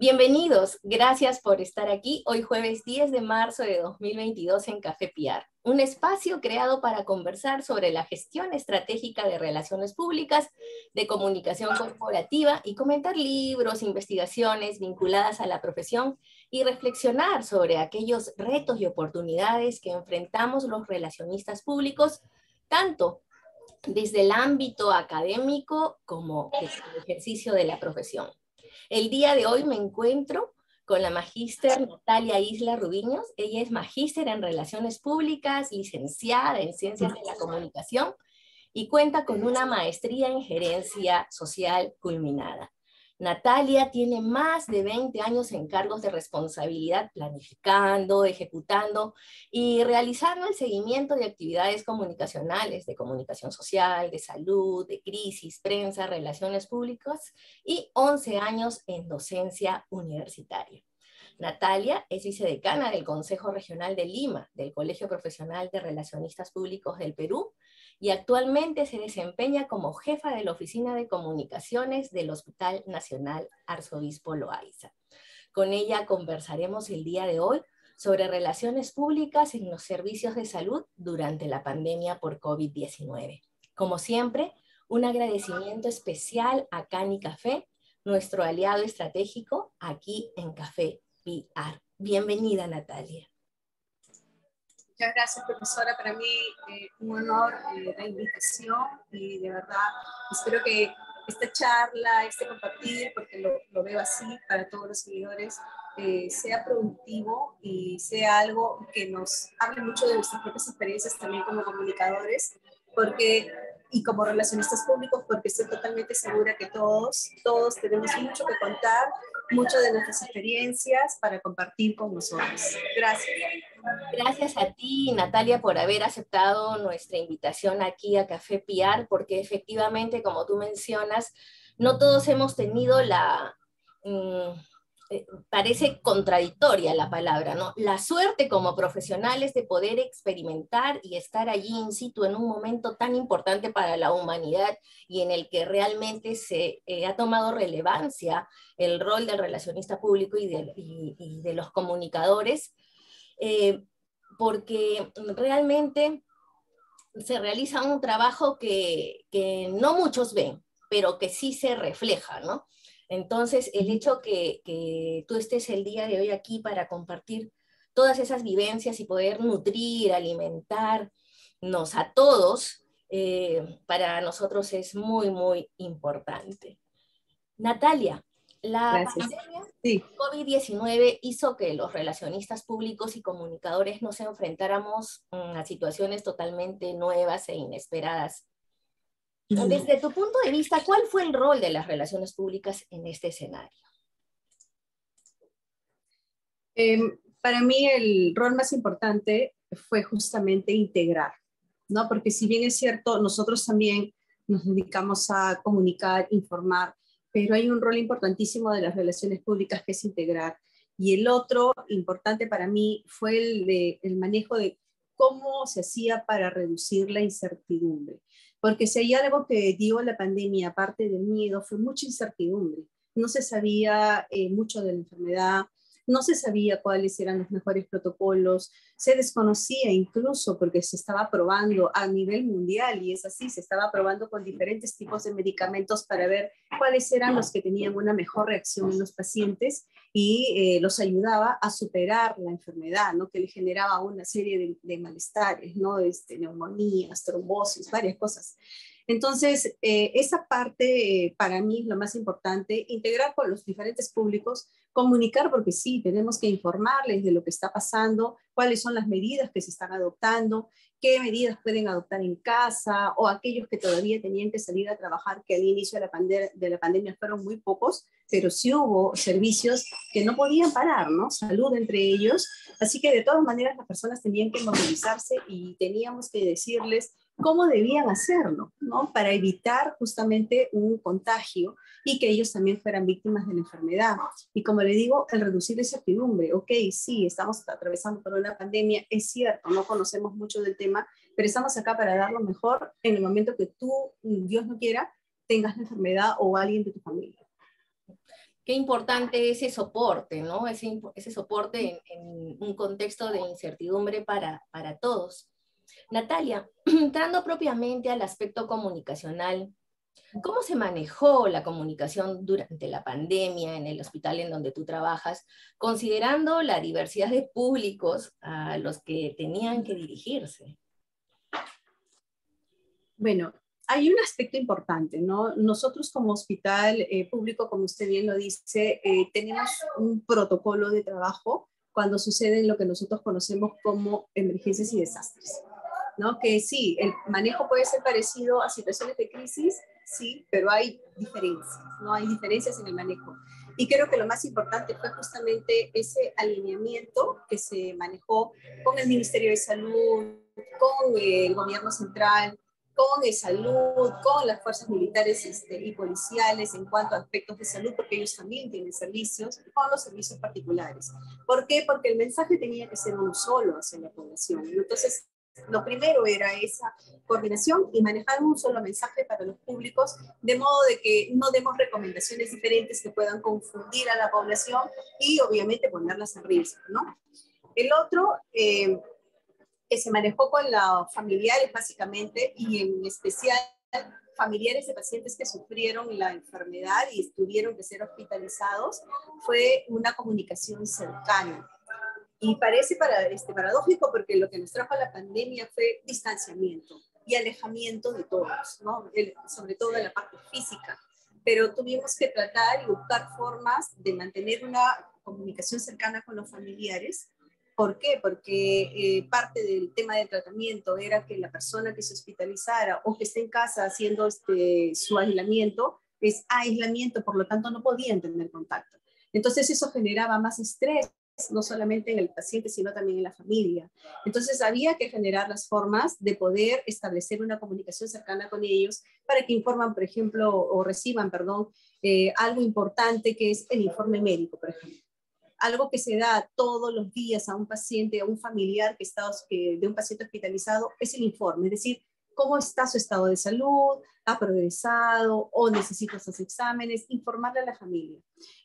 Bienvenidos, gracias por estar aquí hoy jueves 10 de marzo de 2022 en Café PR, un espacio creado para conversar sobre la gestión estratégica de relaciones públicas, de comunicación corporativa y comentar libros, investigaciones vinculadas a la profesión y reflexionar sobre aquellos retos y oportunidades que enfrentamos los relacionistas públicos, tanto desde el ámbito académico como desde el ejercicio de la profesión. El día de hoy me encuentro con la magíster Natalia Isla Rubiños. Ella es magíster en Relaciones Públicas, licenciada en Ciencias de la Comunicación y cuenta con una maestría en Gerencia Social culminada. Natalia tiene más de 20 años en cargos de responsabilidad, planificando, ejecutando y realizando el seguimiento de actividades comunicacionales, de comunicación social, de salud, de crisis, prensa, relaciones públicas y 11 años en docencia universitaria. Natalia es vicedecana del Consejo Regional de Lima, del Colegio Profesional de Relacionistas Públicos del Perú, y actualmente se desempeña como jefa de la Oficina de Comunicaciones del Hospital Nacional Arzobispo Loaiza. Con ella conversaremos el día de hoy sobre relaciones públicas en los servicios de salud durante la pandemia por COVID-19. Como siempre, un agradecimiento especial a Cani Café, nuestro aliado estratégico aquí en Café PR. Bienvenida, Natalia. Muchas gracias, profesora. Para mí un honor la invitación y de verdad espero que esta charla, este compartir, porque lo veo así para todos los seguidores, sea productivo y sea algo que nos hable mucho de nuestras propias experiencias también como comunicadores, y como relacionistas públicos, porque estoy totalmente segura que todos tenemos mucho que contar, mucho de nuestras experiencias para compartir con nosotros. Gracias. Gracias a ti, Natalia, por haber aceptado nuestra invitación aquí a Café PR, porque efectivamente, como tú mencionas, no todos hemos tenido parece contradictoria la palabra, ¿no? La suerte como profesionales de poder experimentar y estar allí in situ en un momento tan importante para la humanidad y en el que realmente se ha tomado relevancia el rol del relacionista público y de los comunicadores, porque realmente se realiza un trabajo que no muchos ven, pero que sí se refleja, ¿no? Entonces, el hecho que tú estés el día de hoy aquí para compartir todas esas vivencias y poder nutrir, alimentarnos a todos, para nosotros es muy, muy importante. Natalia, la pandemia COVID-19 hizo que los relacionistas públicos y comunicadores nos enfrentáramos a situaciones totalmente nuevas e inesperadas. Desde tu punto de vista, ¿cuál fue el rol de las relaciones públicas en este escenario? Para mí el rol más importante fue justamente integrar, ¿no? Porque si bien es cierto, nosotros también nos dedicamos a comunicar, informar, pero hay un rol importantísimo de las relaciones públicas que es integrar. Y el otro importante para mí fue el manejo de cómo se hacía para reducir la incertidumbre. Porque si hay algo que dio la pandemia, aparte del miedo, fue mucha incertidumbre. No se sabía mucho de la enfermedad, no se sabía cuáles eran los mejores protocolos, se desconocía incluso porque se estaba probando a nivel mundial, y es así, se estaba probando con diferentes tipos de medicamentos para ver cuáles eran los que tenían una mejor reacción en los pacientes y los ayudaba a superar la enfermedad, ¿no? Que le generaba una serie de malestares, ¿no? Neumonías, trombosis, varias cosas. Entonces, esa parte para mí es lo más importante, integrar con los diferentes públicos, comunicar, porque sí, tenemos que informarles de lo que está pasando, cuáles son las medidas que se están adoptando, qué medidas pueden adoptar en casa, o aquellos que todavía tenían que salir a trabajar, que al inicio de la pandemia fueron muy pocos, pero sí hubo servicios que no podían parar, ¿no? Salud entre ellos. Así que de todas maneras las personas tenían que movilizarse y teníamos que decirles cómo debían hacerlo, ¿no? Para evitar justamente un contagio y que ellos también fueran víctimas de la enfermedad. Y como le digo, el reducir la incertidumbre. Ok, sí, estamos atravesando por una pandemia, es cierto, no conocemos mucho del tema, pero estamos acá para dar lo mejor en el momento que tú, Dios no quiera, tengas la enfermedad o alguien de tu familia. Qué importante ese soporte, ¿no? Ese soporte en un contexto de incertidumbre para todos. Natalia, entrando propiamente al aspecto comunicacional, ¿cómo se manejó la comunicación durante la pandemia en el hospital en donde tú trabajas, considerando la diversidad de públicos a los que tenían que dirigirse? Bueno, hay un aspecto importante, ¿no? Nosotros como hospital público, como usted bien lo dice, tenemos un protocolo de trabajo cuando suceden lo que nosotros conocemos como emergencias y desastres, ¿no? Que sí, el manejo puede ser parecido a situaciones de crisis, sí, pero hay diferencias, ¿no? Hay diferencias en el manejo. Y creo que lo más importante fue justamente ese alineamiento que se manejó con el Ministerio de Salud, con el gobierno central, con salud, con las fuerzas militares y policiales en cuanto a aspectos de salud, porque ellos también tienen servicios, con los servicios particulares. ¿Por qué? Porque el mensaje tenía que ser uno solo hacia la población. Entonces, lo primero era esa coordinación y manejar un solo mensaje para los públicos, de modo de que no demos recomendaciones diferentes que puedan confundir a la población y obviamente ponerlas en riesgo, ¿no? El otro, que se manejó con los familiares básicamente y en especial familiares de pacientes que sufrieron la enfermedad y tuvieron que ser hospitalizados, fue una comunicación cercana. Y parece paradójico porque lo que nos trajo la pandemia fue distanciamiento y alejamiento de todos, ¿no? Sobre todo en la parte física. Pero tuvimos que tratar y buscar formas de mantener una comunicación cercana con los familiares. ¿Por qué? Porque parte del tema del tratamiento era que la persona que se hospitalizara o que esté en casa haciendo su aislamiento es aislamiento, por lo tanto no podían tener contacto. Entonces eso generaba más estrés, no solamente en el paciente, sino también en la familia. Entonces había que generar las formas de poder establecer una comunicación cercana con ellos para que informan, por ejemplo, o reciban, perdón, algo importante que es el informe médico, por ejemplo. Algo que se da todos los días a un paciente, a un familiar de un paciente hospitalizado, es el informe, es decir, cómo está su estado de salud, ha progresado o necesita esos exámenes, informarle a la familia.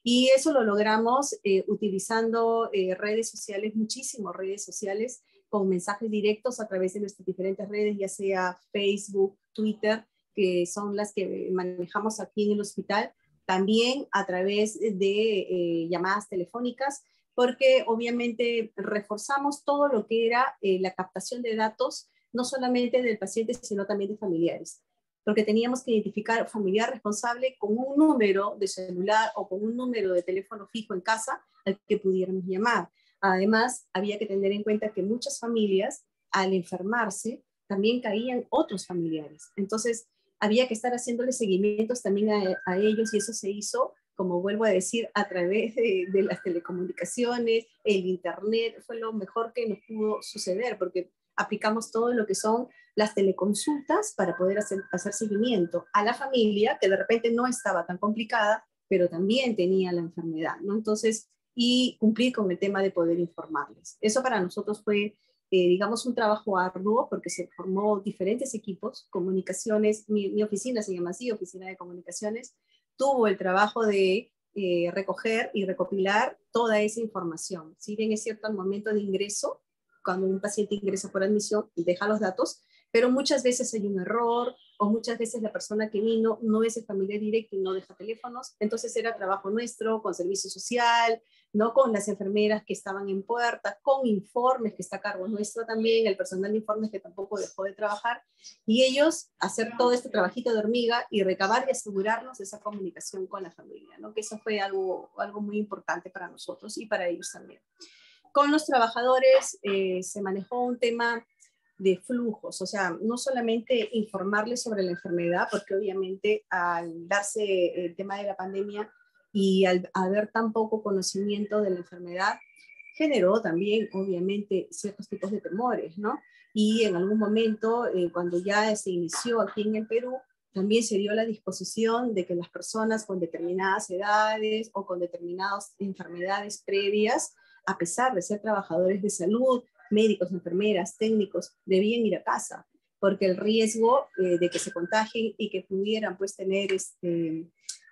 Y eso lo logramos utilizando redes sociales, muchísimas redes sociales, con mensajes directos a través de nuestras diferentes redes, ya sea Facebook, Twitter, que son las que manejamos aquí en el hospital, también a través de llamadas telefónicas, porque obviamente reforzamos todo lo que era la captación de datos, no solamente del paciente, sino también de familiares, porque teníamos que identificar familiar responsable con un número de celular o con un número de teléfono fijo en casa al que pudiéramos llamar. Además, había que tener en cuenta que muchas familias, al enfermarse, también caían otros familiares. Entonces, había que estar haciéndole seguimientos también a ellos y eso se hizo, como vuelvo a decir, a través de las telecomunicaciones, el internet, fue lo mejor que nos pudo suceder porque aplicamos todo lo que son las teleconsultas para poder hacer seguimiento a la familia que de repente no estaba tan complicada, pero también tenía la enfermedad, ¿no? Entonces, y cumplir con el tema de poder informarles. Eso para nosotros fue digamos, un trabajo arduo porque se formó diferentes equipos, comunicaciones, mi oficina se llama así, Oficina de Comunicaciones, tuvo el trabajo de recoger y recopilar toda esa información. Si bien es cierto al momento de ingreso, cuando un paciente ingresa por admisión, deja los datos, pero muchas veces hay un error o muchas veces la persona que vino no es el familiar directo y no deja teléfonos, entonces era trabajo nuestro con servicio social, ¿no? Con las enfermeras que estaban en puerta, con informes que está a cargo nuestro también, el personal de informes que tampoco dejó de trabajar, y ellos hacer todo este trabajito de hormiga y recabar y asegurarnos de esa comunicación con la familia, ¿no? Que eso fue algo muy importante para nosotros y para ellos también. Con los trabajadores se manejó un tema de flujos, o sea, no solamente informarles sobre la enfermedad, porque obviamente al darse el tema de la pandemia y al haber tan poco conocimiento de la enfermedad, generó también, obviamente, ciertos tipos de temores, ¿no? Y en algún momento, cuando ya se inició aquí en el Perú, también se dio la disposición de que las personas con determinadas edades o con determinadas enfermedades previas, a pesar de ser trabajadores de salud, médicos, enfermeras, técnicos, debían ir a casa, porque el riesgo de que se contagien y que pudieran pues tener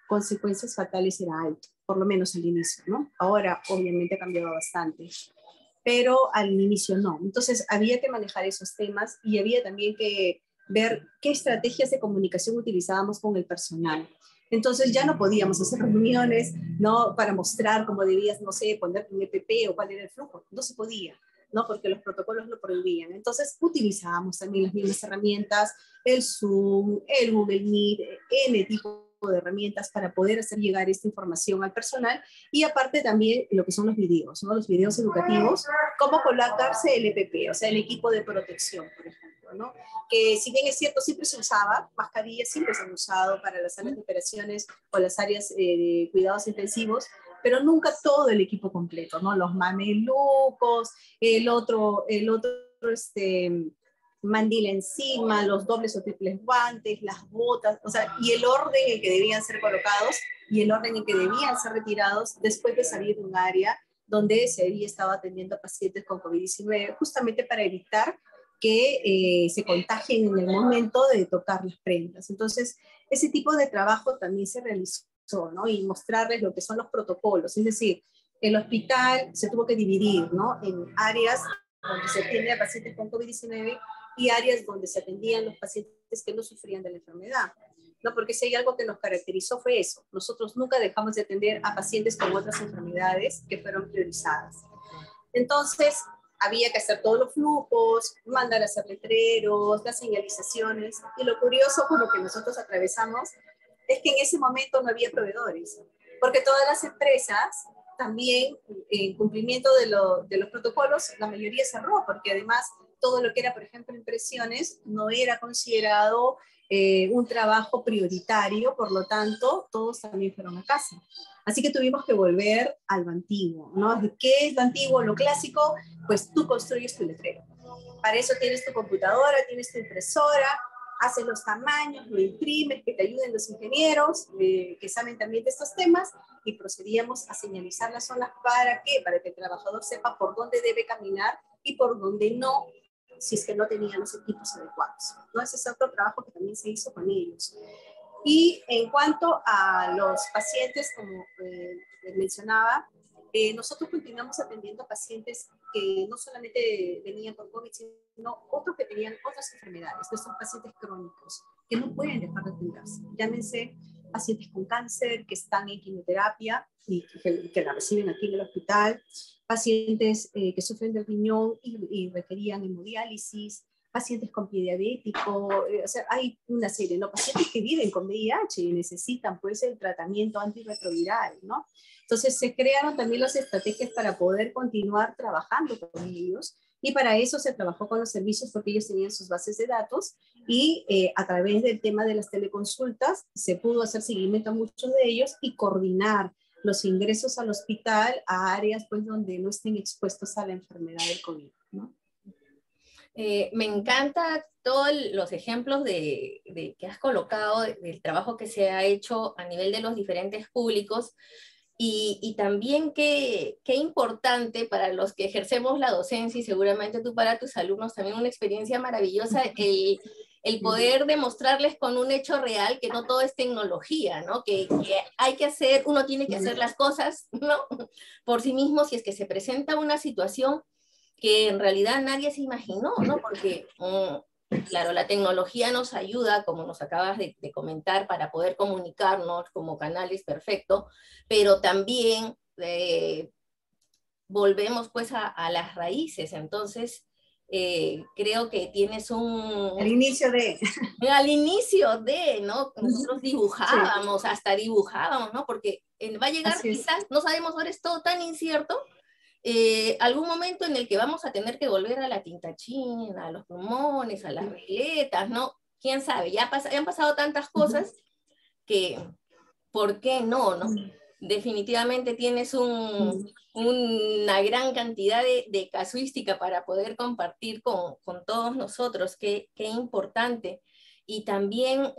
consecuencias fatales era alto. por lo menos al inicio, ¿no? Ahora obviamente ha cambiado bastante, pero al inicio no. Entonces había que manejar esos temas y había también que ver qué estrategias de comunicación utilizábamos con el personal. Entonces ya no podíamos hacer reuniones, ¿no? Para mostrar cómo debías, no sé, poner un EPP o cuál era el flujo. No se podía, ¿no? Porque los protocolos lo prohibían. Entonces utilizábamos también las mismas herramientas, el Zoom, el Google Meet, N tipo de herramientas para poder hacer llegar esta información al personal y aparte también lo que son los videos, ¿no? Los videos educativos, cómo colocarse el EPP, o sea, el equipo de protección, por ejemplo, ¿no? Que si bien es cierto, siempre se usaba, mascarillas siempre se han usado para las salas de operaciones o las áreas de cuidados intensivos, pero nunca todo el equipo completo, ¿no? Los mamelucos, mandil encima, los dobles o triples guantes, las botas, o sea, y el orden en que debían ser colocados y el orden en que debían ser retirados después de salir de un área donde se había estado atendiendo a pacientes con COVID-19, justamente para evitar que se contagien en el momento de tocar las prendas. Entonces, ese tipo de trabajo también se realizó, ¿no? Y mostrarles lo que son los protocolos, es decir, el hospital se tuvo que dividir, ¿no? En áreas donde se atiende a pacientes con COVID-19 y áreas donde se atendían los pacientes que no sufrían de la enfermedad, ¿no? Porque si hay algo que nos caracterizó fue eso. Nosotros nunca dejamos de atender a pacientes con otras enfermedades que fueron priorizadas. Entonces, había que hacer todos los flujos, mandar a hacer letreros, las señalizaciones. Y lo curioso por lo que nosotros atravesamos es que en ese momento no había proveedores, porque todas las empresas también, en cumplimiento de los protocolos, la mayoría cerró, porque además todo lo que era, por ejemplo, impresiones, no era considerado un trabajo prioritario, por lo tanto, todos también fueron a casa. Así que tuvimos que volver a lo antiguo, ¿no? ¿Qué es lo antiguo, lo clásico? Pues tú construyes tu letrero. Para eso tienes tu computadora, tienes tu impresora, haces los tamaños, lo imprimes, que te ayuden los ingenieros que saben también de estos temas, y procedíamos a señalizar las zonas. ¿Para qué? Para que el trabajador sepa por dónde debe caminar y por dónde no, si es que no tenían los equipos adecuados, ¿no? Ese es otro trabajo que también se hizo con ellos. Y en cuanto a los pacientes, como mencionaba, nosotros continuamos atendiendo pacientes que no solamente venían con COVID, sino otros que tenían otras enfermedades, que son pacientes crónicos, que no pueden dejar de atenderse. Llámense pacientes con cáncer que están en quimioterapia y que la reciben aquí en el hospital, pacientes que sufren del riñón y requerían hemodiálisis, pacientes con pie diabético, o sea, hay una serie, ¿no? Pacientes que viven con VIH y necesitan, pues, el tratamiento antirretroviral, ¿no? Entonces, se crearon también las estrategias para poder continuar trabajando con ellos, y para eso se trabajó con los servicios porque ellos tenían sus bases de datos, y a través del tema de las teleconsultas se pudo hacer seguimiento a muchos de ellos y coordinar los ingresos al hospital a áreas, pues, donde no estén expuestos a la enfermedad del COVID, ¿no? Me encanta todos los ejemplos que has colocado, del trabajo que se ha hecho a nivel de los diferentes públicos, y también qué importante para los que ejercemos la docencia, y seguramente tú para tus alumnos también una experiencia maravillosa, el poder demostrarles con un hecho real que no todo es tecnología, ¿no? Que hay que hacer, uno tiene que hacer las cosas, ¿no? Por sí mismo, si es que se presenta una situación que en realidad nadie se imaginó, ¿no? Porque, claro, la tecnología nos ayuda, como nos acabas de comentar, para poder comunicarnos como canales, perfecto, pero también volvemos pues a las raíces. Entonces, creo que tienes Al inicio de... Al inicio de, ¿no? Nosotros dibujábamos, Sí, hasta dibujábamos, ¿no? Porque va a llegar, así es. quizás, no sabemos, ahora es todo tan incierto, algún momento en el que vamos a tener que volver a la tinta china, a los plumones, a las regletas, ¿no? ¿Quién sabe? Ya han pasado tantas cosas que, ¿por qué no, no? Definitivamente tienes una gran cantidad de casuística para poder compartir con todos nosotros. Qué importante. Y también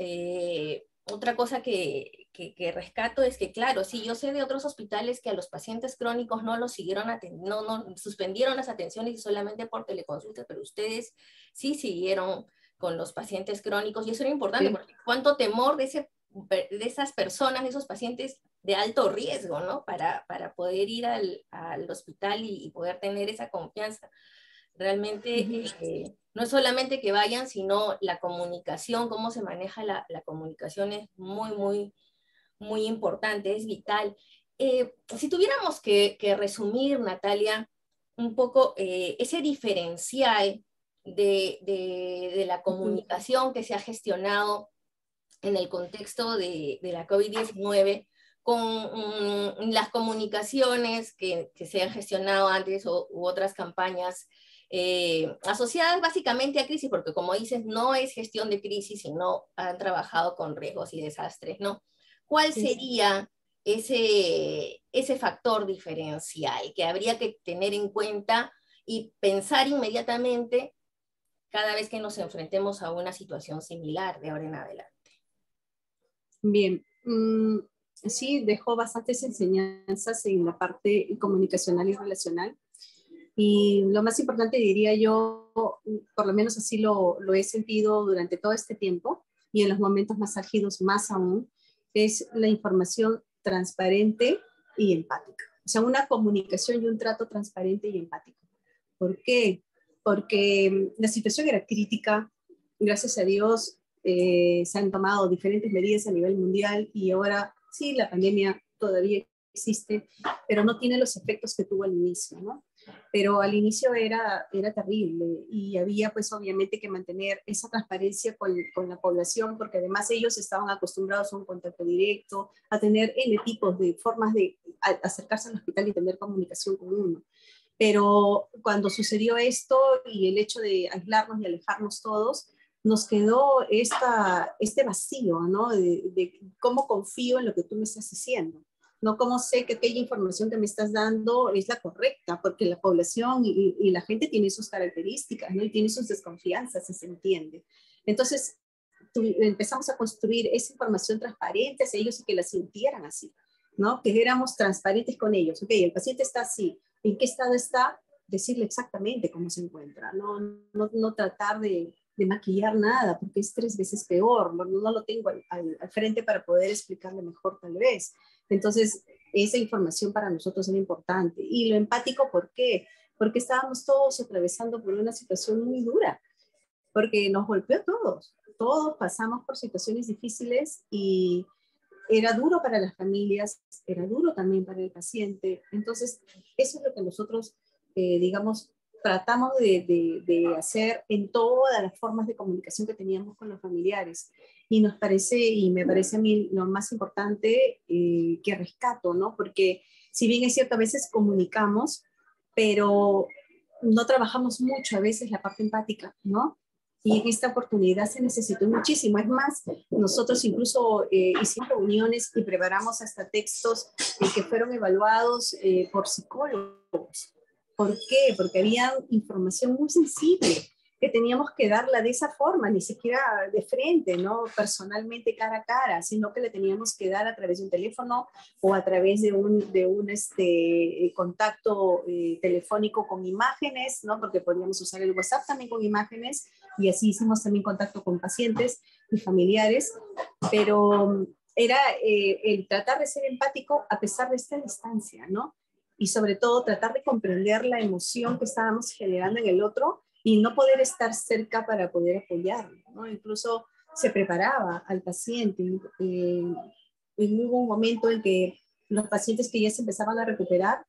otra cosa que rescato es que, claro, sí, yo sé de otros hospitales que a los pacientes crónicos no los siguieron atendiendo, no, suspendieron las atenciones y solamente por teleconsulta, pero ustedes sí siguieron con los pacientes crónicos, y eso era importante, Sí. porque cuánto temor de esas personas, de esos pacientes, de alto riesgo, ¿no? Para poder ir al hospital y poder tener esa confianza. Realmente no es solamente que vayan, sino la comunicación, cómo se maneja la comunicación es muy, muy, muy importante, es vital. Si tuviéramos que resumir, Natalia, un poco ese diferencial de la comunicación que se ha gestionado en el contexto de la COVID-19 con las comunicaciones que se han gestionado antes u otras campañas asociadas básicamente a crisis, porque como dices, no es gestión de crisis, sino han trabajado con riesgos y desastres, ¿no? ¿Cuál sería ese factor diferencial que habría que tener en cuenta y pensar inmediatamente cada vez que nos enfrentemos a una situación similar de ahora en adelante? Bien, sí, dejó bastantes enseñanzas en la parte comunicacional y relacional. Y lo más importante, diría yo, por lo menos así lo he sentido durante todo este tiempo y en los momentos más álgidos más aún, es la información transparente y empática. O sea, una comunicación y un trato transparente y empático. ¿Por qué? Porque la situación era crítica. Gracias a Dios se han tomado diferentes medidas a nivel mundial y ahora sí, la pandemia todavía existe, pero no tiene los efectos que tuvo al inicio, ¿no? Pero al inicio era terrible y había pues obviamente que mantener esa transparencia con la población porque además ellos estaban acostumbrados a un contacto directo, a tener N tipos de formas de acercarse al hospital y tener comunicación con uno. Pero cuando sucedió esto y el hecho de aislarnos y alejarnos todos, nos quedó este vacío, ¿no? De cómo confío en lo que tú me estás diciendo. No cómo sé que aquella información que me estás dando es la correcta, porque la población y la gente tiene sus características, ¿no? Y tiene sus desconfianzas, se entiende. Entonces, empezamos a construir esa información transparente hacia ellos y que la sintieran así, ¿no? Que éramos transparentes con ellos. Ok, el paciente está así. ¿En qué estado está? Decirle exactamente cómo se encuentra. No tratar de maquillar nada, porque es 3 veces peor. No lo tengo al frente para poder explicarle mejor tal vez. Entonces, esa información para nosotros era importante. Y lo empático, ¿por qué? Porque estábamos todos atravesando por una situación muy dura, porque nos golpeó a todos. Todos pasamos por situaciones difíciles y era duro para las familias, era duro también para el paciente. Entonces, eso es lo que nosotros, digamos, tratamos de hacer en todas las formas de comunicación que teníamos con los familiares. Y nos parece, y me parece a mí lo más importante que rescato, ¿no? Porque si bien es cierto, a veces comunicamos, pero no trabajamos mucho a veces la parte empática, ¿no? Y en esta oportunidad se necesitó muchísimo. Es más, nosotros incluso hicimos reuniones y preparamos hasta textos que fueron evaluados por psicólogos. ¿Por qué? Porque había información muy sensible que teníamos que darla de esa forma, ni siquiera de frente, no personalmente cara a cara, sino que le teníamos que dar a través de un teléfono o a través de un contacto telefónico con imágenes, ¿no? Porque podíamos usar el WhatsApp también con imágenes y así hicimos también contacto con pacientes y familiares, pero era el tratar de ser empático a pesar de esta distancia, ¿no? Y sobre todo tratar de comprender la emoción que estábamos generando en el otro y no poder estar cerca para poder apoyarlo, ¿no? Incluso se preparaba al paciente. Hubo un momento en que los pacientes que ya se empezaban a recuperar,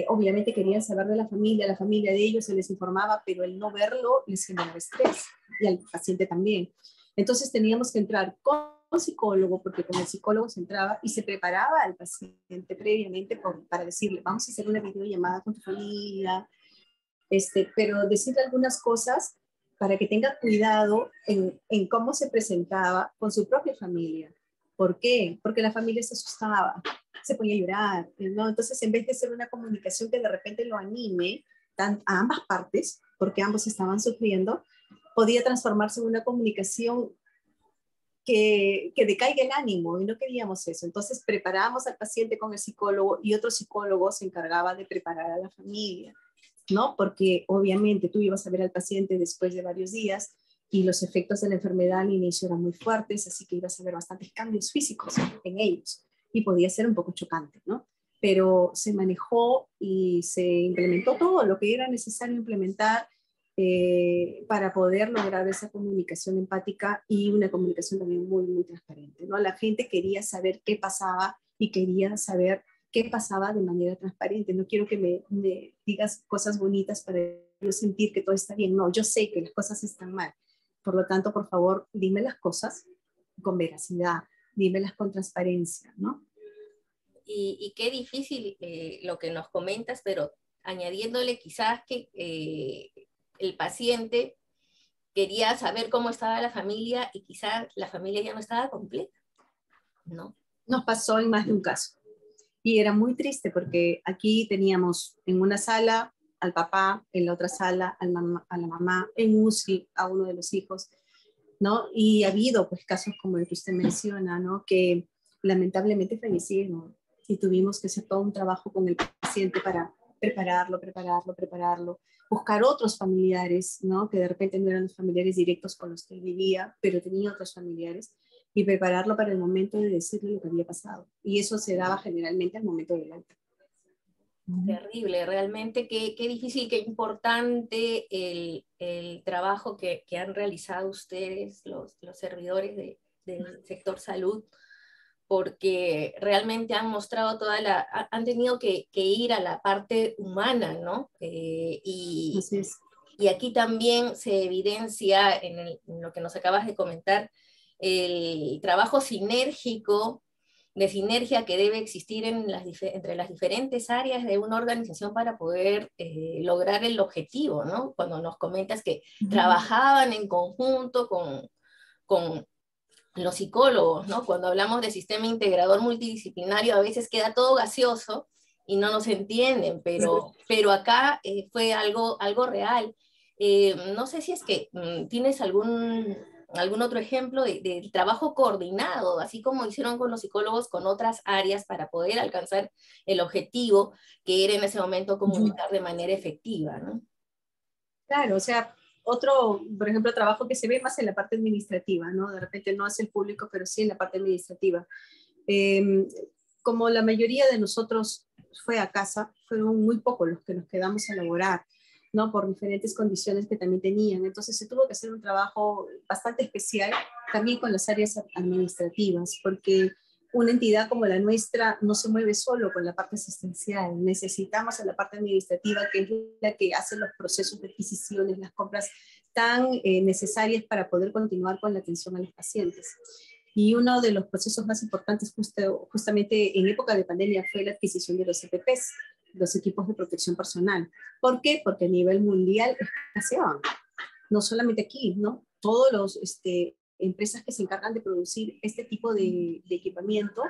obviamente querían saber de la familia de ellos se les informaba, pero el no verlo les generaba estrés y al paciente también. Entonces teníamos que entrar con psicólogo, porque con el psicólogo se entraba y se preparaba al paciente previamente para decirle, vamos a hacer una videollamada con tu familia, pero decirle algunas cosas para que tenga cuidado en cómo se presentaba con su propia familia. ¿Por qué? Porque la familia se asustaba, se ponía a llorar, ¿no? Entonces, en vez de ser una comunicación que de repente lo anime a ambas partes, porque ambos estaban sufriendo, podía transformarse en una comunicación que decaiga el ánimo y no queríamos eso. Entonces preparábamos al paciente con el psicólogo y otro psicólogo se encargaba de preparar a la familia, ¿no? Porque obviamente tú ibas a ver al paciente después de varios días y los efectos de la enfermedad al inicio eran muy fuertes, así que ibas a ver bastantes cambios físicos en ellos. y podía ser un poco chocante, ¿no? Pero se manejó y se implementó todo lo que era necesario implementar para poder lograr esa comunicación empática y una comunicación también muy, muy transparente, ¿no? La gente quería saber qué pasaba y quería saber qué pasaba de manera transparente. No quiero que me digas cosas bonitas para yo sentir que todo está bien. No, yo sé que las cosas están mal. Por lo tanto, por favor, dime las cosas con veracidad, dímelas con transparencia, ¿no? Y qué difícil lo que nos comentas, pero añadiéndole quizás que el paciente quería saber cómo estaba la familia y quizás la familia ya no estaba completa, ¿no? Nos pasó en más de un caso. Y era muy triste porque aquí teníamos en una sala al papá, en la otra sala a la mamá, en UCI a uno de los hijos, ¿no? Y ha habido pues casos como el que usted menciona, ¿no? Que lamentablemente fallecieron y tuvimos que hacer todo un trabajo con el paciente para prepararlo, buscar otros familiares, ¿no? Que de repente no eran los familiares directos con los que él vivía, pero tenía otros familiares, y prepararlo para el momento de decirle lo que había pasado. Y eso se daba generalmente al momento del alta. Terrible, realmente qué difícil, qué importante el trabajo que han realizado ustedes, los servidores del sector salud, porque realmente han mostrado han tenido que ir a la parte humana, ¿no? Así es. Y aquí también se evidencia en lo que nos acabas de comentar, el trabajo sinérgico, de sinergia que debe existir entre las diferentes áreas de una organización para poder lograr el objetivo, ¿no? Cuando nos comentas que trabajaban en conjunto con los psicólogos, ¿no? Cuando hablamos de sistema integrador multidisciplinario, a veces queda todo gaseoso y no nos entienden, pero acá fue algo real. No sé si es que tienes algún otro ejemplo de trabajo coordinado, así como hicieron con los psicólogos con otras áreas para poder alcanzar el objetivo que era en ese momento comunicar de manera efectiva, ¿no? Claro, o sea, otro, por ejemplo, trabajo que se ve más en la parte administrativa, ¿no? De repente no es el público, pero sí en la parte administrativa. Eh, Como la mayoría de nosotros fue a casa, fueron muy pocos los que nos quedamos a laborar, ¿no? Por diferentes condiciones que también tenían. Entonces se tuvo que hacer un trabajo bastante especial también con las áreas administrativas, porque una entidad como la nuestra no se mueve solo con la parte asistencial. Necesitamos a la parte administrativa, que es la que hace los procesos de adquisiciones, las compras tan necesarias para poder continuar con la atención a los pacientes. Y uno de los procesos más importantes justamente en época de pandemia fue la adquisición de los EPPs, los equipos de protección personal. ¿Por qué? Porque a nivel mundial escaseaban. No solamente aquí, ¿no? Todos los empresas que se encargan de producir este tipo de equipamiento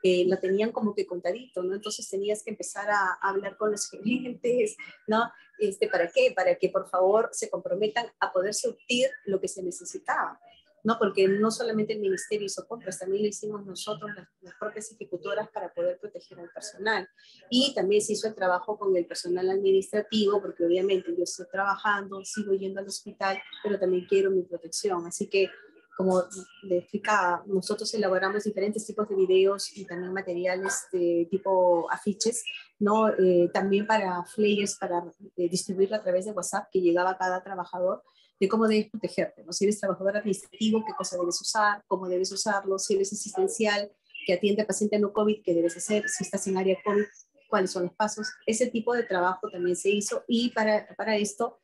la tenían como que contadito, ¿no? Entonces tenías que empezar a hablar con los clientes, ¿no? ¿Para qué? Para que por favor se comprometan a poder surtir lo que se necesitaba, ¿no? Porque no solamente el ministerio hizo compras, también lo hicimos nosotros, las propias ejecutoras, para poder proteger al personal. Y también se hizo el trabajo con el personal administrativo, porque obviamente yo estoy trabajando, sigo yendo al hospital, pero también quiero mi protección. Así que, como le explicaba, nosotros elaboramos diferentes tipos de videos y también materiales de tipo afiches, ¿no? También para flyers, para distribuirlo a través de WhatsApp, que llegaba a cada trabajador, de cómo debes protegerte, ¿no? Si eres trabajador administrativo, qué cosa debes usar, cómo debes usarlo; si eres asistencial, que atiende a paciente no COVID, qué debes hacer; si estás en área COVID, cuáles son los pasos. Ese tipo de trabajo también se hizo, y para esto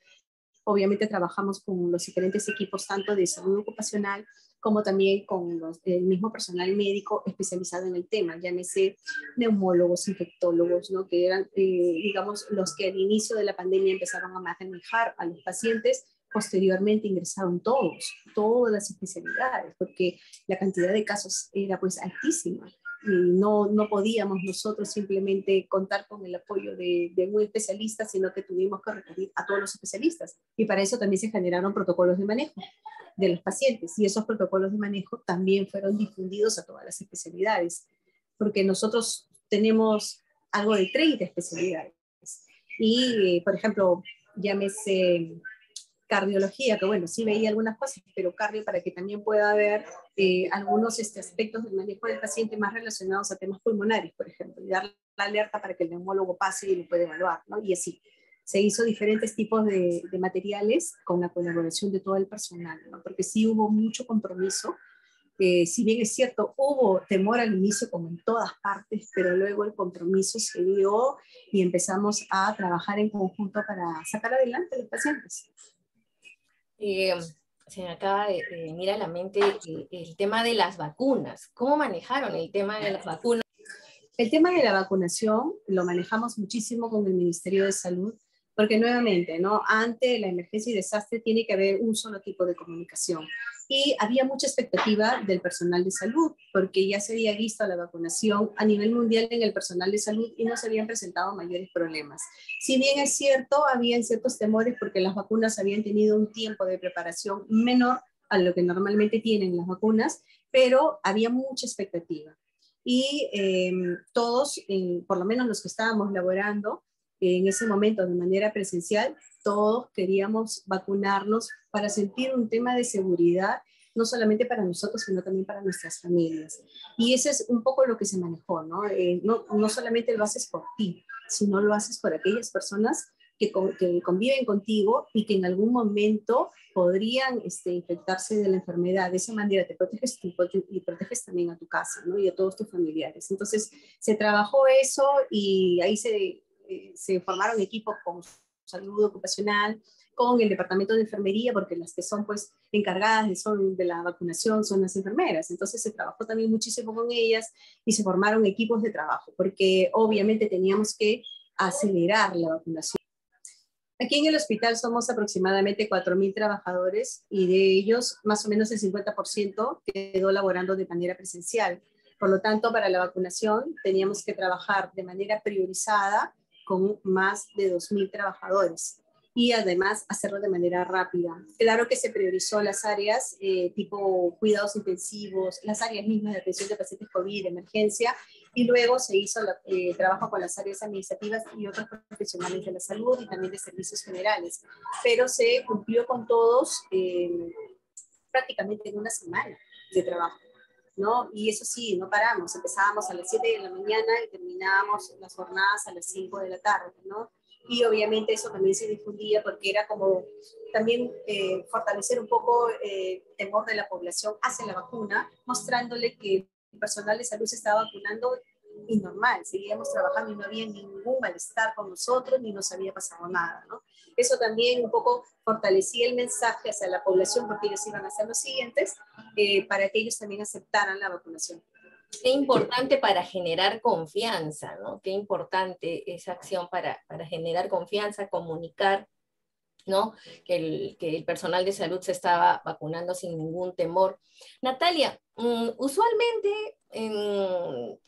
obviamente trabajamos con los diferentes equipos, tanto de salud ocupacional como también con el mismo personal médico especializado en el tema, llámese neumólogos, infectólogos, ¿no? Que eran, digamos, los que al inicio de la pandemia empezaron a manejar a los pacientes. Posteriormente ingresaron todas las especialidades, porque la cantidad de casos era pues altísima. Y no podíamos nosotros simplemente contar con el apoyo de un especialista, sino que tuvimos que recurrir a todos los especialistas. Y para eso también se generaron protocolos de manejo de los pacientes, y esos protocolos de manejo también fueron difundidos a todas las especialidades, porque nosotros tenemos algo de 30 especialidades. Y, por ejemplo, llámese cardiología, que bueno, sí veía algunas cosas, pero cardio para que también pueda ver algunos aspectos del manejo del paciente más relacionados a temas pulmonares, por ejemplo, y dar la alerta para que el neumólogo pase y lo pueda evaluar, ¿no? Y así. Se hizo diferentes tipos de materiales con la colaboración de todo el personal, ¿no? Porque sí hubo mucho compromiso. Si bien es cierto, hubo temor al inicio como en todas partes, pero luego el compromiso se dio y empezamos a trabajar en conjunto para sacar adelante a los pacientes. Eh, Se me acaba de venir a la mente el tema de las vacunas. ¿Cómo manejaron el tema de las vacunas? El tema de la vacunación lo manejamos muchísimo con el Ministerio de Salud, porque nuevamente, ¿no? Ante la emergencia y desastre tiene que haber un solo tipo de comunicación. Y había mucha expectativa del personal de salud, porque ya se había visto la vacunación a nivel mundial en el personal de salud y no se habían presentado mayores problemas. Si bien es cierto, habían ciertos temores porque las vacunas habían tenido un tiempo de preparación menor a lo que normalmente tienen las vacunas, pero había mucha expectativa. Y todos, por lo menos los que estábamos laborando en ese momento de manera presencial, todos queríamos vacunarnos para sentir un tema de seguridad, no solamente para nosotros, sino también para nuestras familias. Y ese es un poco lo que se manejó, ¿no? No solamente lo haces por ti, sino lo haces por aquellas personas que conviven contigo y que en algún momento podrían infectarse de la enfermedad. De esa manera te proteges tú y proteges también a tu casa, ¿no? Y a todos tus familiares. Entonces se trabajó eso y ahí se formaron equipos con salud ocupacional, con el departamento de enfermería, porque las que son pues encargadas de la vacunación son las enfermeras. Entonces se trabajó también muchísimo con ellas y se formaron equipos de trabajo, porque obviamente teníamos que acelerar la vacunación. Aquí en el hospital somos aproximadamente 4.000 trabajadores y de ellos más o menos el 50% quedó laborando de manera presencial. Por lo tanto, para la vacunación teníamos que trabajar de manera priorizada con más de 2.000 trabajadores y además hacerlo de manera rápida. Claro que se priorizó las áreas tipo cuidados intensivos, las áreas mismas de atención de pacientes COVID, de emergencia, y luego se hizo trabajo con las áreas administrativas y otros profesionales de la salud y también de servicios generales. Pero se cumplió con todos prácticamente en una semana de trabajo, ¿no? Y eso sí, no paramos, empezábamos a las 7 de la mañana y terminábamos las jornadas a las 5 de la tarde, ¿no? Y obviamente eso también se difundía porque era como también fortalecer un poco el temor de la población hacia la vacuna, mostrándole que el personal de salud se estaba vacunando y normal, seguíamos trabajando y no había ningún malestar con nosotros ni nos había pasado nada, ¿no? Eso también un poco fortalecía el mensaje hacia la población porque ellos iban a ser los siguientes para que ellos también aceptaran la vacunación. Qué importante para generar confianza, ¿no? Qué importante esa acción para generar confianza, comunicar, ¿no? Que el personal de salud se estaba vacunando sin ningún temor. Natalia, usualmente,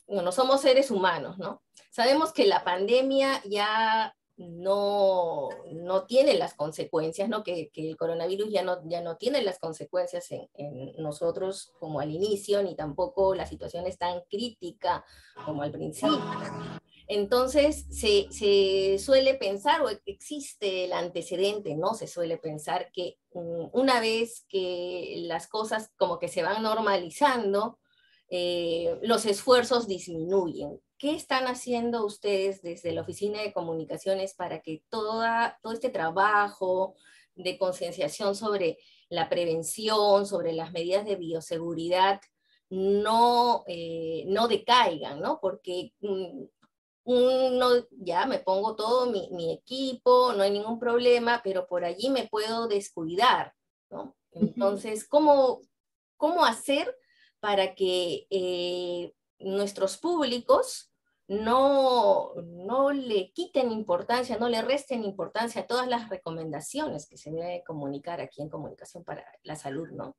bueno, somos seres humanos, ¿no? Sabemos que la pandemia ya no tiene las consecuencias, ¿no? Que el coronavirus ya no tiene las consecuencias en nosotros como al inicio, ni tampoco la situación es tan crítica como al principio. Entonces, se suele pensar, o existe el antecedente, ¿no? Se suele pensar que una vez que las cosas como que se van normalizando, los esfuerzos disminuyen. ¿Qué están haciendo ustedes desde la Oficina de Comunicaciones para que todo este trabajo de concienciación sobre la prevención, sobre las medidas de bioseguridad, no decaigan, ¿no? Porque ya me pongo todo mi equipo, no hay ningún problema, pero por allí me puedo descuidar, ¿no? Entonces, ¿cómo hacer para que nuestros públicos no le quiten importancia, no le resten importancia a todas las recomendaciones que se debe comunicar aquí en Comunicación para la Salud, ¿no?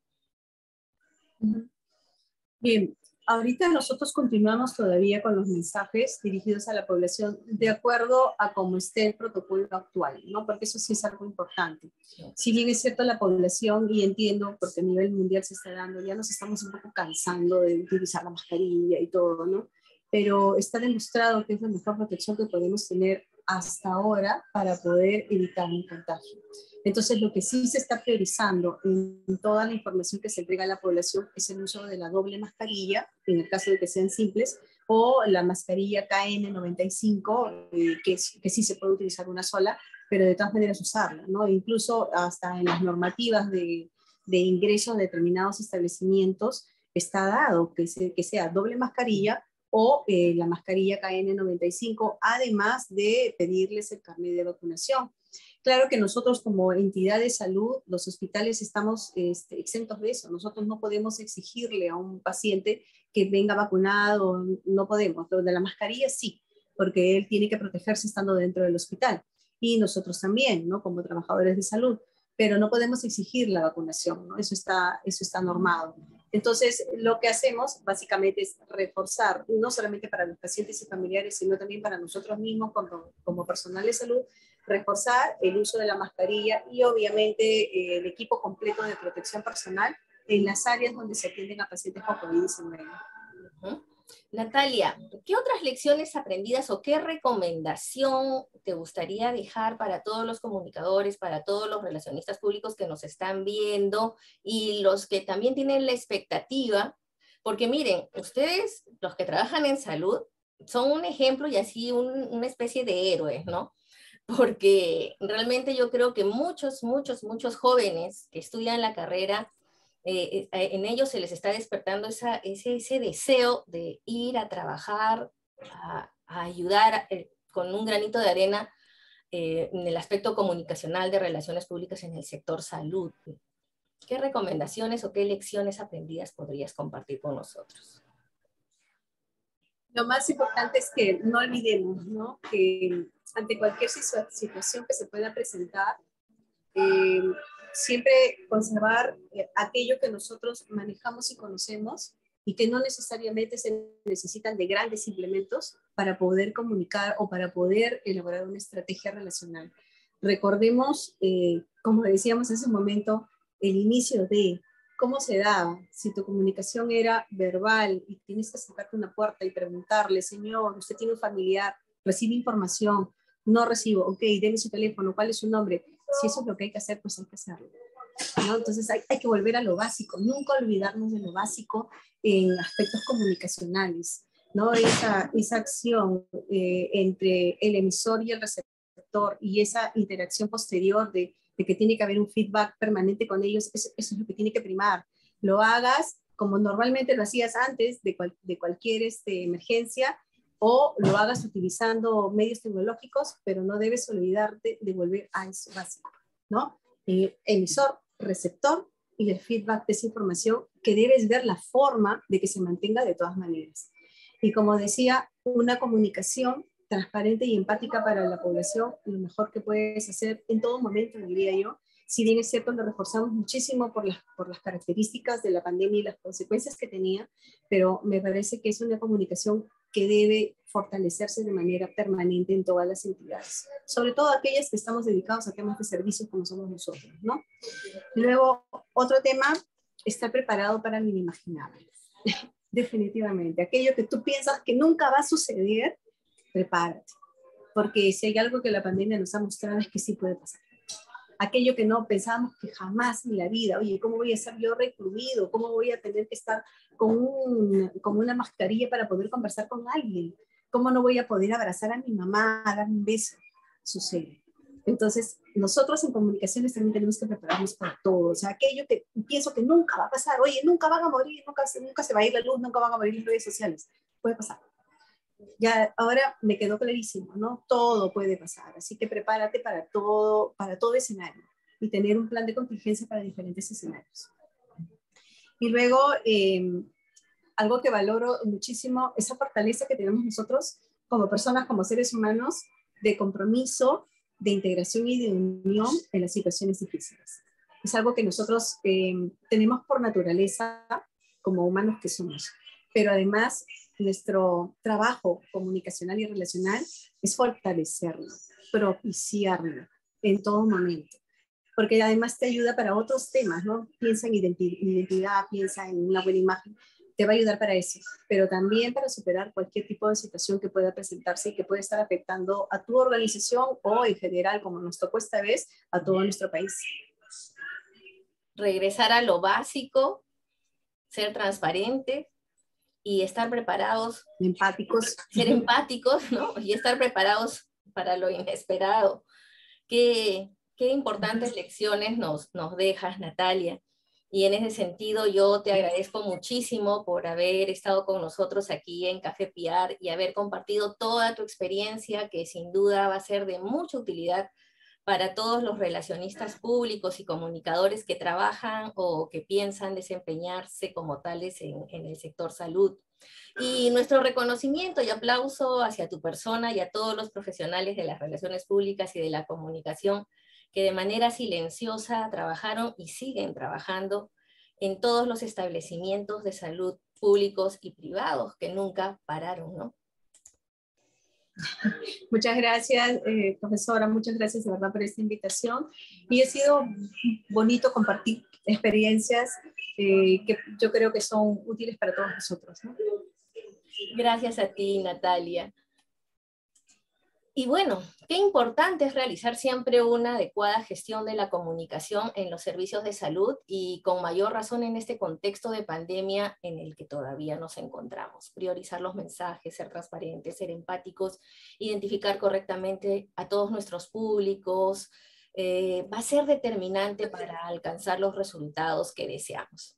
Bien, ahorita nosotros continuamos todavía con los mensajes dirigidos a la población de acuerdo a cómo esté el protocolo actual, ¿no? Porque eso sí es algo importante. Si bien es cierto la población, y entiendo porque a nivel mundial se está dando, ya nos estamos un poco cansando de utilizar la mascarilla y todo, ¿no? Pero está demostrado que es la mejor protección que podemos tener hasta ahora para poder evitar un contagio. Entonces, lo que sí se está priorizando en toda la información que se entrega a la población es el uso de la doble mascarilla, en el caso de que sean simples, o la mascarilla KN95, que sí se puede utilizar una sola, pero de todas maneras usarla, ¿no? Incluso hasta en las normativas de ingreso a determinados establecimientos está dado que sea doble mascarilla o la mascarilla KN95, además de pedirles el carnet de vacunación. Claro que nosotros como entidad de salud, los hospitales estamos exentos de eso. Nosotros no podemos exigirle a un paciente que venga vacunado, no podemos. Lo de la mascarilla sí, porque él tiene que protegerse estando dentro del hospital. Y nosotros también, ¿no? Como trabajadores de salud, pero no podemos exigir la vacunación, ¿no? Eso está normado. Entonces, lo que hacemos básicamente es reforzar, no solamente para los pacientes y familiares, sino también para nosotros mismos como personal de salud, reforzar el uso de la mascarilla y obviamente el equipo completo de protección personal en las áreas donde se atienden a pacientes con COVID-19. Uh-huh. Natalia, ¿qué otras lecciones aprendidas o qué recomendación te gustaría dejar para todos los comunicadores, para todos los relacionistas públicos que nos están viendo y los que también tienen la expectativa? Porque miren, ustedes, los que trabajan en salud, son un ejemplo y así una especie de héroes, ¿no? Porque realmente yo creo que muchos jóvenes que estudian la carrera, en ellos se les está despertando ese deseo de ir a trabajar, a ayudar con un granito de arena en el aspecto comunicacional de relaciones públicas en el sector salud. ¿Qué recomendaciones o qué lecciones aprendidas podrías compartir con nosotros? Lo más importante es que no olvidemos, ¿no? Que ante cualquier situación que se pueda presentar, siempre conservar aquello que nosotros manejamos y conocemos y que no necesariamente se necesitan de grandes implementos para poder comunicar o para poder elaborar una estrategia relacional. Recordemos, como decíamos hace un momento, el inicio de cómo se daba. Si tu comunicación era verbal y tienes que acercarte a una puerta y preguntarle, señor, usted tiene un familiar, recibe información, no recibo, ok, deme su teléfono, ¿cuál es su nombre? Si eso es lo que hay que hacer, pues hay que hacerlo, ¿no? Entonces hay que volver a lo básico, nunca olvidarnos de lo básico en aspectos comunicacionales, ¿no? Esa acción entre el emisor y el receptor y esa interacción posterior de que tiene que haber un feedback permanente con ellos, eso es lo que tiene que primar. Lo hagas como normalmente lo hacías antes de cualquier emergencia, o lo hagas utilizando medios tecnológicos, pero no debes olvidarte de volver a eso básico, ¿no? Emisor, receptor y el feedback de esa información, que debes ver la forma de que se mantenga de todas maneras. Y como decía, una comunicación transparente y empática para la población, lo mejor que puedes hacer en todo momento, diría yo. Si bien es cierto, lo reforzamos muchísimo por las características de la pandemia y las consecuencias que tenía, pero me parece que es una comunicación que debe fortalecerse de manera permanente en todas las entidades, sobre todo aquellas que estamos dedicados a temas de servicios como somos nosotros, ¿no? Luego, otro tema, estar preparado para lo inimaginable. Definitivamente, aquello que tú piensas que nunca va a suceder, prepárate, porque si hay algo que la pandemia nos ha mostrado es que sí puede pasar. Aquello que no pensábamos que jamás en la vida, oye, ¿cómo voy a estar yo recluido? ¿Cómo voy a tener que estar con una mascarilla para poder conversar con alguien? ¿Cómo no voy a poder abrazar a mi mamá, dar un beso? Sucede. Entonces, nosotros en comunicaciones también tenemos que prepararnos para todo. O sea, aquello que pienso que nunca va a pasar, oye, nunca van a morir, nunca se va a ir la luz, nunca van a morir las redes sociales. Puede pasar. Ya ahora me quedó clarísimo, ¿no? Todo puede pasar, así que prepárate para todo escenario y tener un plan de contingencia para diferentes escenarios. Y luego, algo que valoro muchísimo, esa fortaleza que tenemos nosotros como personas, como seres humanos, de compromiso, de integración y de unión en las situaciones difíciles. Es algo que nosotros tenemos por naturaleza como humanos que somos, pero además nuestro trabajo comunicacional y relacional es fortalecerlo, propiciarlo en todo momento, porque además te ayuda para otros temas, ¿no? Piensa en identidad, piensa en una buena imagen, te va a ayudar para eso, pero también para superar cualquier tipo de situación que pueda presentarse y que pueda estar afectando a tu organización o en general, como nos tocó esta vez, a todo nuestro país. Regresar a lo básico, ser transparentes y estar preparados. Empáticos. Ser empáticos, ¿no? Y estar preparados para lo inesperado. Qué importantes lecciones nos dejas, Natalia. Y en ese sentido yo te agradezco muchísimo por haber estado con nosotros aquí en Café PR y haber compartido toda tu experiencia, que sin duda va a ser de mucha utilidad para todos los relacionistas públicos y comunicadores que trabajan o que piensan desempeñarse como tales en el sector salud. Y nuestro reconocimiento y aplauso hacia tu persona y a todos los profesionales de las relaciones públicas y de la comunicación que de manera silenciosa trabajaron y siguen trabajando en todos los establecimientos de salud públicos y privados que nunca pararon, ¿no? Muchas gracias, profesora, muchas gracias de verdad por esta invitación. Y ha sido bonito compartir experiencias que yo creo que son útiles para todos nosotros, ¿no? Gracias a ti, Natalia. Y bueno, qué importante es realizar siempre una adecuada gestión de la comunicación en los servicios de salud y con mayor razón en este contexto de pandemia en el que todavía nos encontramos. Priorizar los mensajes, ser transparentes, ser empáticos, identificar correctamente a todos nuestros públicos, va a ser determinante para alcanzar los resultados que deseamos.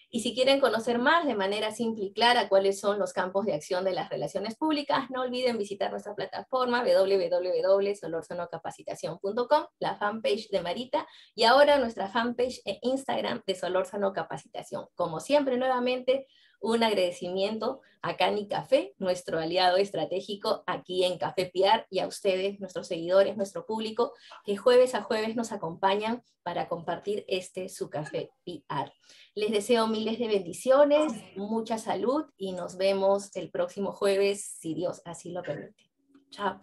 Y si quieren conocer más de manera simple y clara cuáles son los campos de acción de las relaciones públicas, no olviden visitar nuestra plataforma www.solorzanocapacitacion.com, la fanpage de Marita, y ahora nuestra fanpage en Instagram de Solórzano Capacitación. Como siempre, nuevamente, un agradecimiento a Cani Café, nuestro aliado estratégico aquí en Café PR, y a ustedes, nuestros seguidores, nuestro público, que jueves a jueves nos acompañan para compartir su Café PR. Les deseo miles de bendiciones, mucha salud y nos vemos el próximo jueves, si Dios así lo permite. Chao.